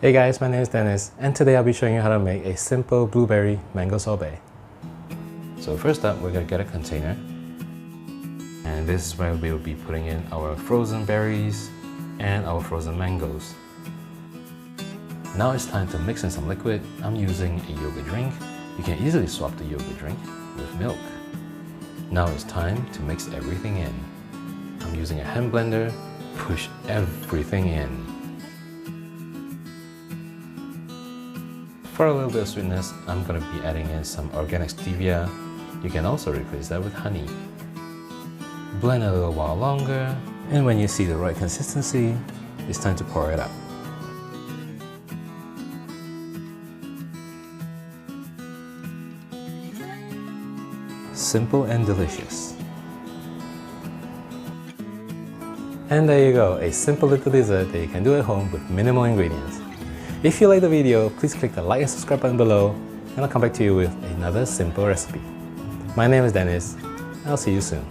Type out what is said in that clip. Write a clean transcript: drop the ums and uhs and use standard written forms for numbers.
Hey guys, my name is Dennis, and today I'll be showing you how to make a simple blueberry mango sorbet. So first up, we're going to get a container, and this is where we will be putting in our frozen berries and our frozen mangoes. Now it's time to mix in some liquid. I'm using a yogurt drink. You can easily swap the yogurt drink with milk. Now it's time to mix everything in. I'm using a hand blender. Push everything in. For a little bit of sweetness, I'm going to be adding in some organic stevia. You can also replace that with honey. Blend a little while longer, and when you see the right consistency, it's time to pour it out. Simple and delicious. And there you go, a simple little dessert that you can do at home with minimal ingredients. If you like the video, please click the like and subscribe button below, and I'll come back to you with another simple recipe. My name is Denis, and I'll see you soon.